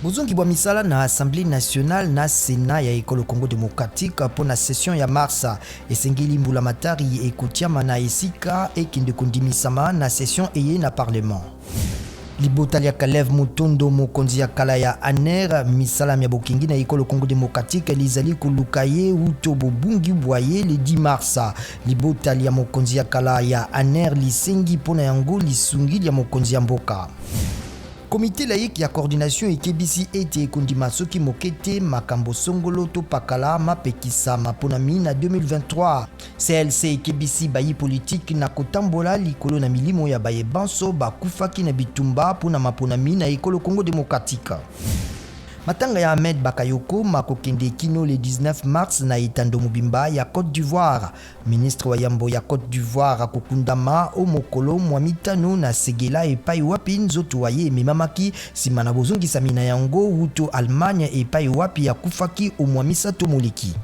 Bozongi bwa misala na Assemblée nationale na Sénat ya ekolo Congo démocratique pour la session ya marsa esengeli mbula matari ekutiama na esika ekinde kondimisama na session eye na parlement. Libota ya Kalev Mutondo mokonzi ya kala ya ANER misala ya bokingi na ekolo Congo démocratique lizali kolukaye uto bobungi bwaye le 10 mars. Libota ya mokonzi ya kala ya ANER lisengi pona yango lisungi ya mokonzi ya mboka. Comité laïque ya coordination ekebisi ete kondima soki mokete makambo songolo to pakala mapekisa mapona na 2023. CLC ekebisi bayi politique na kotambola likolo na milimo ya baye banso bakufaki na bitumba pona mapona na ekolo Congo démocratique. Matanga ya Ahmed Bakayoko makokende kino le 19 mars na Itando Mubimba ya Côte d'Ivoire. Ministre wa yambo ya Côte d'Ivoire akokundama o mokolo mwamitano na segela epai wapi nzoto waye memamaki simana bozongisa mina yango uto Allemagne epai wapi ya kufaki o mwamisato moleki.